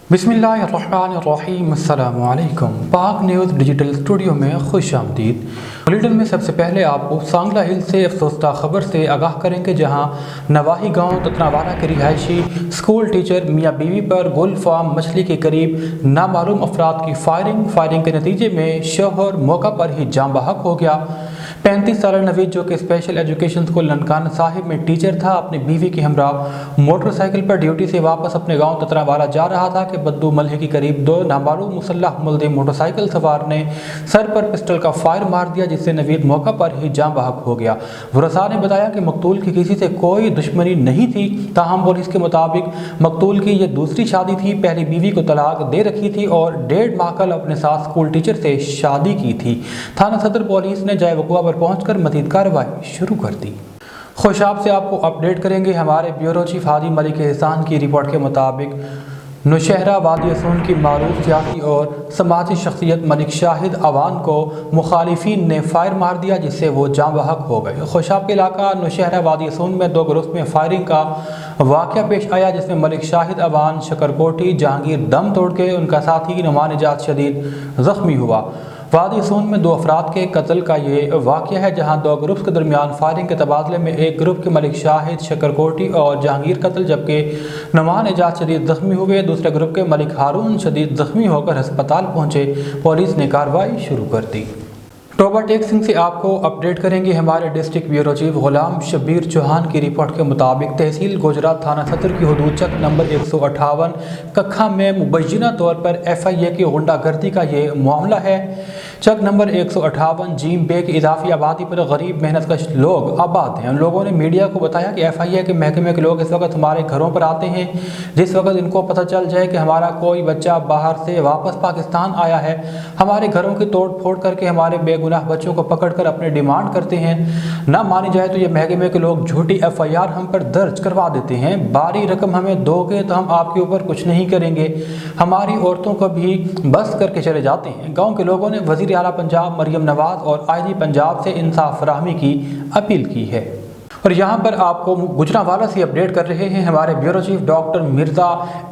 बिस्मिल्लाहिर्रहमानिर्रहीम। अस्सलामु अलैकुम। पाक न्यूज़ डिजिटल स्टूडियो में खुश आमदीद। बुलेटिन में सबसे पहले आपको सांगला हिल से अफसोसदा खबर से आगाह करेंगे, जहां नवाही गांव ततनावाला के रिहायशी स्कूल टीचर मियाँ बीवी पर गुल फार्म मछली के करीब नामालूम अफराद की फायरिंग के नतीजे में शौहर मौका पर ही जाँ बहक हो गया। 35 साल नवीद, जो कि special education school Nankana Sahib में टीचर था, अपनी बीवी के हमरा मोटरसाइकिल पर ड्यूटी से वापस अपने गांव ततनावाला जा रहा था कि बद्दू मलहे के करीब दो नामालूम मुसल्लह मुल्ज़िम मोटरसाइकिल सवार ने सर पर पिस्टल का फायर मार दिया, जिससे नवीद मौका पर ही जाँ बहक हो गया। वरसा ने बताया कि मकतूल की किसी से कोई दुश्मनी नहीं थी। ताहम पुलिस के मुताबिक मकतूल की यह दूसरी शादी थी। पहली बीवी को तलाक दे रखी थी और 1.5 माह कल अपने साथ स्कूल टीचर से शादी की थी। थाना सदर पुलिस ने जाए वक़ुआ पर पहुंचकर मज़ीद कार्रवाई शुरू कर दी। खुशाब से आपको अपडेट करेंगे। हमारे ब्यूरो चीफ हादी मलिक एहसान की रिपोर्ट के मुताबिक नौशहरा वादी असून की मारूफ सियासी और समाजी शख्सियत मलिक शाहिद अवान को मुखालिफिन ने फायर मार दिया, जिससे वो जाँ बहक हो गए। खुशाब के इलाका नौशहरा वादी असून में 2 ग्रुप में फायरिंग का वाक़या पेश आया, जिसमें मलिक शाहिद अवान शकरकोटी जहांगीर दम तोड़ के उनका साथी नुमान निजात शदीद ज़ख्मी हुआ। वादी असून में 2 अफराद के कत्ल का ये वाक़या है, जहां 2 ग्रुप्स के दरमियान फायरिंग के तबादले में एक ग्रुप के मलिक शाहिद शकरकोटी और जहांगीर कत्ल, जबकि नुमान निजात शदीद ज़ख्मी हुए। दूसरे ग्रुप के मलिक हारून शदीद ज़ख्मी होकर अस्पताल पहुंचे। पुलिस ने कार्रवाई शुरू कर दी। टोबा टेक सिंह से आपको अपडेट करेंगे। हमारे डिस्ट्रिक्ट ब्यूरो चीफ गुलाम शब्बीर चौहान की रिपोर्ट के मुताबिक तहसील गुजरात थाना सदर की हदूद चक नंबर 158 कखा में मुबैना तौर पर FIA की गुंडागर्दी का ये मामला है। चक नंबर 158 जीम बे की इजाफी आबादी पर गरीब मेहनतकश लोग आबाद हैं। उन लोगों ने मीडिया को बताया कि FIA के महकमे के लोग इस वक्त हमारे घरों पर आते हैं। जिस वक्त इनको पता चल जाए कि हमारा कोई बच्चा बाहर से वापस पाकिस्तान आया है, हमारे घरों की तोड़ फोड़ करके हमारे बेगुनाह बच्चों को पकड़कर अपने डिमांड करते हैं। ना मानी जाए तो ये महकमे के लोग झूठी FIR हम पर दर्ज करवा देते हैं। बारी रकम हमें दोगे तो हम आपके ऊपर कुछ नहीं करेंगे, हमारी औरतों को भी बस करके चले जाते हैं। गाँव के लोगों ने वज़ीर आला पंजाब मरियम नवाज और IG पंजाब से इंसाफ फराहमी की अपील की है। और यहाँ पर आपको गुजरांवाला से अपडेट कर रहे हैं हमारे bureau chief doctor Mirza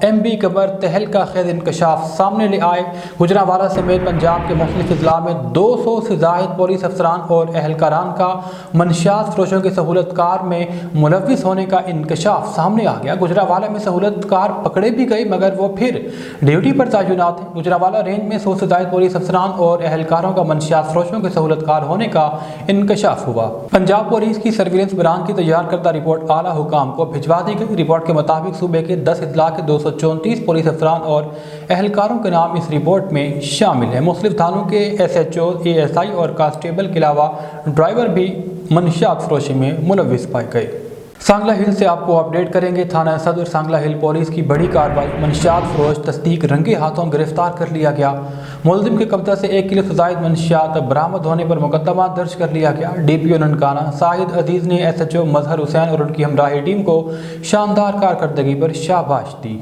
MB cover तहलका खैर इंकशाफ सामने ले आए। गुजरांवाला समेत पंजाब के मुख्तलिफ अजला में 200 से ज़ायद पुलिस अफसरान और एहलकारान का मनशियात फरोशों के सहूलतकार में मुलव्विस होने का इंकशाफ सामने आ गया। गुजरांवाला में सहूलतकार पकड़े भी गए, मगर वो फिर ड्यूटी पर तैनात हैं। गुजरांवाला रेंज में 100 से ज़ायद पुलिस अफसरान और एहलकारों का मनशियात फरोशों के सहूलतकार होने का इंकशाफ हुआ। पंजाब पुलिस की सर्विलेंस ब्रांच की तैयार करदा रिपोर्ट आला हुकाम को भिजवा दी गई। रिपोर्ट के मुताबिक सूबे के 10 अजला के 234 पुलिस अफसरान और एहलकारों के नाम इस रिपोर्ट में शामिल हैं। मुख्तलिफ थानों के SHO, ASI और कांस्टेबल के अलावा ड्राइवर भी मनशियात फरोशी में मुलव्विस पाए गए। सांगला हिल से आपको अपडेट करेंगे। थाना सदर सांगला हिल पुलिस की बड़ी कार्रवाई, मनशियात फरोश तस्दीक रंगे हाथों गिरफ्तार कर लिया गया। मुलजिम के कब्जा से 1 किलो से ज़ायद मनशियात बरामद होने पर मुकदमा दर्ज कर लिया गया। DPO ननकाना साहिद अजीज़ ने SHO मजहर हुसैन और उनकी हमराही टीम को शानदार कारकर्दगी पर शाबाश दी।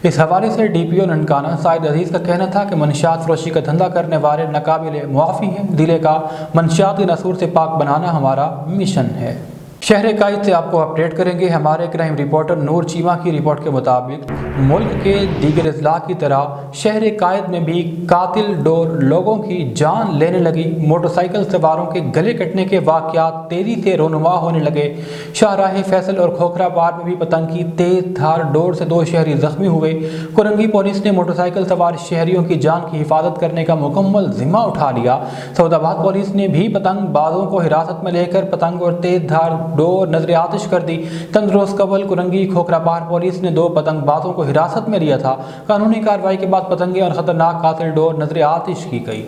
इस हवाले से DPO ननकाना साहिद अजीज़ का कहना था कि मनशियात फरोशी का धंधा करने वाले नाकाबिल मुआफ़ी हैं। ज़िले का मनशियात के नसूर से पाक बनाना हमारा मिशन है। शहर कायद से आपको अपडेट करेंगे। हमारे क्राइम रिपोर्टर नूर चीमा की रिपोर्ट के मुताबिक मुल्क के दीगर अजला की तरह शहर कायद में भी कातिल डोर लोगों की जान लेने लगी। मोटरसाइकिल सवारों के गले कटने के वाक़यात तेज़ी से रोनुमा होने लगे। शाहराह फैसल और खोखराबाद में भी पतंग की तेज़ धार डोर से 2 शहरी ज़ख्मी हुए। कुरंगी पुलिस ने मोटरसाइकिल सवार शहरियों की जान की हिफाजत करने का मुकम्मल जिम्मा उठा लिया। सऊदाबाद पुलिस ने भी पतंगबाजों को हिरासत में लेकर पतंग और तेज़ धार डोर नजर आतिश कर दी। तंदरोज कबल कुरंगी खोखराबाद पुलिस ने 2 पतंगबाजों को हिरासत में लिया था। कानूनी कार्रवाई के बाद पतंगे और खतरनाक कातिल डोर नजर आतिश की गई।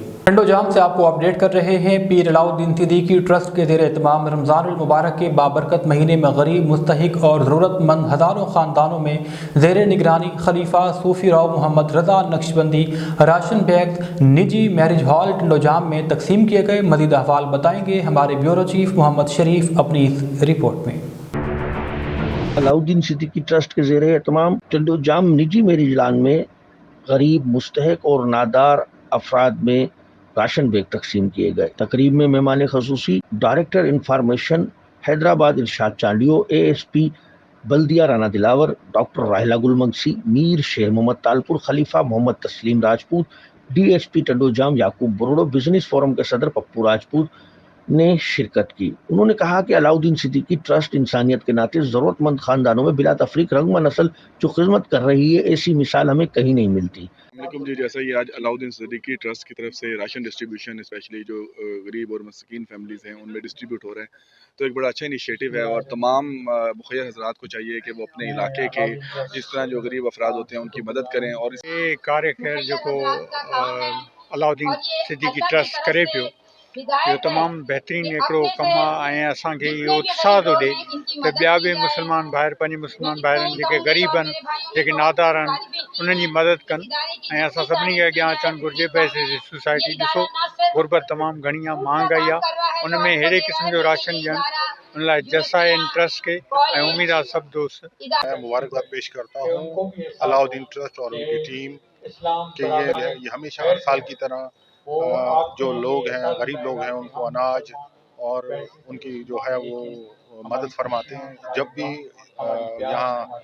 जाम से आपको अपडेट कर रहे हैं। पीर अलाउद्दीन सिद्दीकी ट्रस्ट के ज़ेर एहतमाम रमज़ानुल मुबारक के बाबरकत महीने में गरीब, मुस्तहिक और ज़रूरतमंद हज़ारों ख़ानदानों में ज़ेर निगरानी खलीफा सूफ़ी राव मोहम्मद रज़ा नक्शबंदी राशन बैग निजी मैरिज हॉल टंडोजाम में तकसीम किए गए। मज़ीद अहवाल बताएंगे हमारे ब्यूरो चीफ मोहम्मद शरीफ अपनी इस रिपोर्ट में। अलाउद्दीन सिद्दीकी ट्रस्ट के ज़ेर एहतमाम टंडोजाम निजी मैरिज हॉल में गरीब, मुस्तहिक और नादार अफराद में राशन बैग तकसीम किए गए। तकरीब में मेहमान खसूसी डायरेक्टर इंफॉर्मेशन हैदराबाद इरशाद चांडियो, ASP बल्दिया राना दिलावर, डॉक्टर राहिला गुल मंगसी, मीर शेर मोहम्मद तालपुर खलीफा, मोहम्मद तस्लीम राजपूत, डीएसपी टंडोजाम याकूब बरोड़ो, बिजनेस फोरम के सदर पप्पू राजपूत ने शिरकत की। उन्होंने कहा कि अलाउद्दीन सिद्दीकी ट्रस्ट इंसानियत के नाते जरूरतमंद खानदानों में बिला तफरीक रंगमा नस्ल जो खिदमत कर रही है, ऐसी मिसाल हमें कहीं नहीं मिलती। जी, जैसा ये आज अलाउद्दीन सिद्दीकी ट्रस्ट की तरफ से राशन डिस्ट्रीब्यूशन स्पेशली जो गरीब और मस्कीन फैमिलीज़ हैं उनमें डिस्ट्रीब्यूट हो रहे हैं, तो एक बड़ा अच्छा इनिशिएटिव है और तमाम मुखिया हज़रात को चाहिए कि वो अपने इलाके के इस तरह जो गरीब अफराद होते हैं उनकी मदद करें। और ये कार्य खैर जो अलाउद्दीन सिद्दीकी ट्रस्ट करे पियो, इहो तमामु बहितरीनु हिकिड़ो कमु आहे ऐं असांखे इहो उत्साह थो ॾिए त ॿिया बि मुस्लमान भाइर पंहिंजे मुस्लमान भाइरनि जेके ग़रीब आहिनि, जेके नादार आहिनि, उन्हनि जी मदद कनि ऐं असां सभिनी खे अॻियां अचणु घुरिजे। वैसे सोसाइटी ॾिसो गुरबत तमामु घणी आहे, महांगाई आहे, उन में अहिड़े क़िस्म जो राशन ॾियणु उन लाइ जस आहे इन ट्रस्ट के ऐं उम्मीद आहे सभु दोस्त। मैं मुबारकबाद पेश करता हूँ अलाउद्दीन ट्रस्ट और उनकी टीम कि ये हमेशा हर साल की तरह जो लोग हैं, गरीब लोग हैं, उनको अनाज और उनकी जो है वो मदद फरमाते हैं। जब भी यहाँ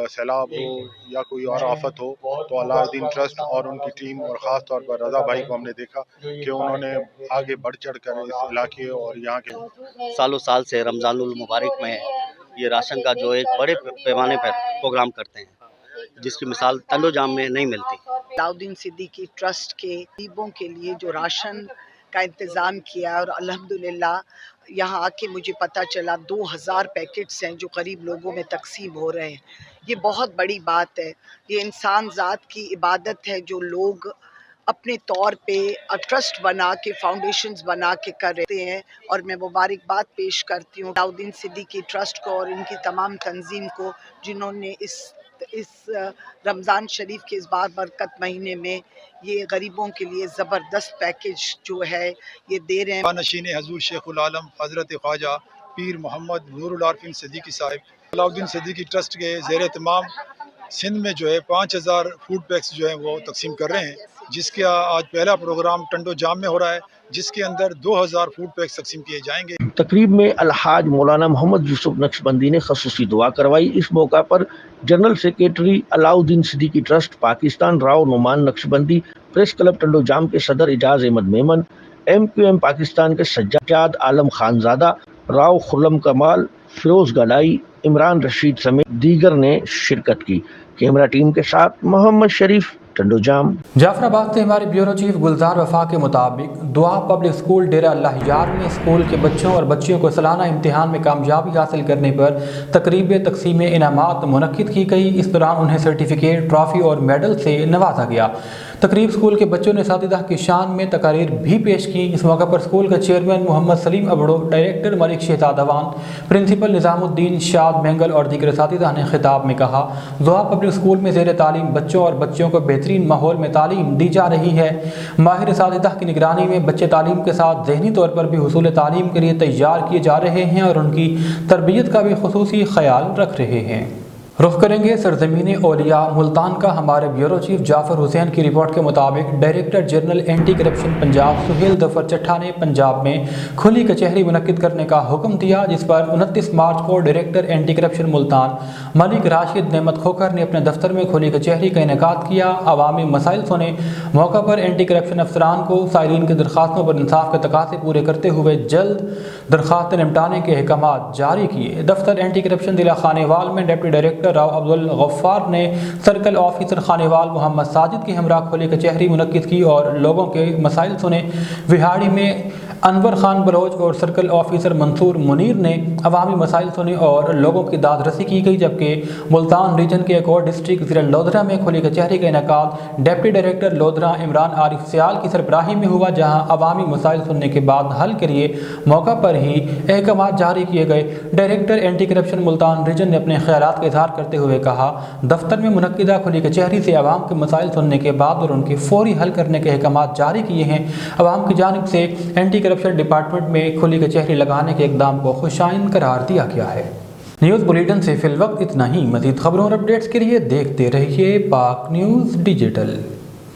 सैलाब हो या कोई और आफत हो तो अलाउद्दीन ट्रस्ट और उनकी टीम और ख़ास तौर पर रज़ा भाई को हमने देखा कि उन्होंने आगे बढ़ चढ़ कर इस इलाके और यहाँ के सालों साल से रमज़ानुल मुबारक में ये राशन का जो एक बड़े पैमाने पर प्रोग्राम करते हैं, जिसकी मिसाल टंडोजाम में नहीं मिलती। अलाउद्दीन सिद्दीकी ट्रस्ट के गरीबों के लिए जो राशन का इंतज़ाम किया और अल्हम्दुलिल्लाह यहाँ आके मुझे पता चला 2000 पैकेट्स हैं जो गरीब लोगों में तकसीम हो रहे हैं। ये बहुत बड़ी बात है, ये इंसान ज़ात की इबादत है जो लोग अपने तौर पे ट्रस्ट बना के फाउंडेशंस बना के कर रहे हैं और मैं मुबारकबाद पेश करती हूँ अलाउद्दीन सिद्दीकी ट्रस्ट को और इनकी तमाम तंजीम को जिन्होंने इस रमज़ान शरीफ के इस बार बरकत महीने में ये गरीबों के लिए ज़बरदस्त पैकेज जो है ये दे रहे हैं। नशीन हजूर शेखुल आलम हज़रत ख्वाजा पीर मोहम्मद नूरुल आरिफीन सिद्दीकी साहिब अलाउद्दीन सिद्दीकी ट्रस्ट के ज़ेर तमाम सिंध में जो है 5000 फूड पैक्स जो है वो तकसीम कर रहे हैं, जिसका आज पहला प्रोग्राम टंडोजाम में हो रहा है, जिसके अंदर 2000 फूड पैक्स तकसीम किए जाएंगे। तकरीब में अलहाज मौलाना मोहम्मद यूसुफ नक्शबंदी ने खसूसी दुआ करवाई। इस मौका पर general secretary Alauddin Siddiqui trust Pakistan Rao Numan Naqshbandi, press club Tandojam के सदर इजाज अहमद मेमन, MQM पाकिस्तान के सज्जाद आलम खानजादा, राव खुर्रम कमाल, फिरोज गलाई, इमरान रशीद समेत दीगर ने शिरकत की। कैमरा टीम के साथ मोहम्मद शरीफ, टंडोजाम। जाफराबाद से हमारे ब्यूरो चीफ गुलजार वफा के मुताबिक दुआ पब्लिक स्कूल डेरा अल्लाह यार में स्कूल के बच्चों और बच्चियों को सालाना इम्तिहान में कामयाबी हासिल करने पर तकरीब तकसीम इनामात मुनक्किद की गई। इस दौरान उन्हें सर्टिफिकेट, ट्रॉफी और मेडल से नवाजा गया। तकरीब स्कूल के बच्चों ने असातिज़ा की शान में तकारीर भी पेश की। इस मौका पर स्कूल का chairman Mohammad Salim Abro, director Malik Shahzad Awan, principal Nizamuddin Shad Mengal और दीगर असातिज़ा ने खिताब में कहा, दुआ पब्लिक स्कूल में ज़ेर तालीम बच्चों और बच्चियों को बेहतरीन माहौल में तालीम दी जा रही है। माहिर असातिज़ा की निगरानी में बच्चे तालीम के साथ ज़हनी तौर पर भी हुसूल तालीम के लिए तैयार किए जा रहे हैं और उनकी तरबियत का भी खुसूसी ख्याल रख रहे हैं। रुख करेंगे सरजमीन औलिया मुल्तान का। हमारे ब्यूरो चीफ जाफर हुसैन की रिपोर्ट के मुताबिक director general anti corruption Punjab Suhail Zafar Chattha ने पंजाब में खुली कचहरी मुनक्किद करने का हुक्म दिया, जिस पर 29 मार्च को director anti corruption Multan Malik Rashid नेमत खोखर ने अपने दफ्तर में खुली कचहरी का इनेकाद किया। अवामी मसाइल सुने। मौका पर एंटी करप्शन अफसरान को साइरीन की दरख्वास्तों पर इंसाफ के तकाज़े पूरे करते हुए जल्द दरख्वास्तें निपटाने के अहकाम जारी किए। दफ्तर एंटी करप्शन जिला खानेवाल में डिप्टी डायरेक्टर राव अब्दुल गफ्फार ने सर्कल ऑफिसर खानेवाल मोहम्मद साजिद की हमरा खुली कचहरी मुनक्किद की और लोगों के मसाइल सुने। विहाड़ी में अनवर खान बलोच और सर्कल ऑफिसर मंसूर मुनीर ने अवामी मसाइल सुने और लोगों की दाद रसी की गई, जबकि मुल्तान रीजन के एक और डिस्ट्रिक्ट ज़िला लोधरा में खुली कचहरी का इनेकाद डिप्टी डायरेक्टर लोधरा इमरान आरिफ सियाल की सरबराही में हुआ, जहाँ अवामी मसाइल सुनने के बाद हल के लिए मौका पर ही अहकाम जारी किए गए। Director anti corruption Multan region ने अपने ख्यालात का इजहार करते हुए कहा, दफ्तर में मुनक्किदा खुली कचहरी से अवाम के मसाइल सुनने के बाद और उनके फौरी हल करने के अहकाम जारी किए हैं। अवाम की जानिब से एंटी करप्शन डिपार्टमेंट में खुली कचहरी लगाने के इक़दाम को खुशाइन करार दिया गया है। न्यूज़ बुलेटिन से फिलवक्त इतना ही। मज़ीद खबरों और अपडेट्स के लिए देखते रहिए पाक न्यूज़ डिजिटल।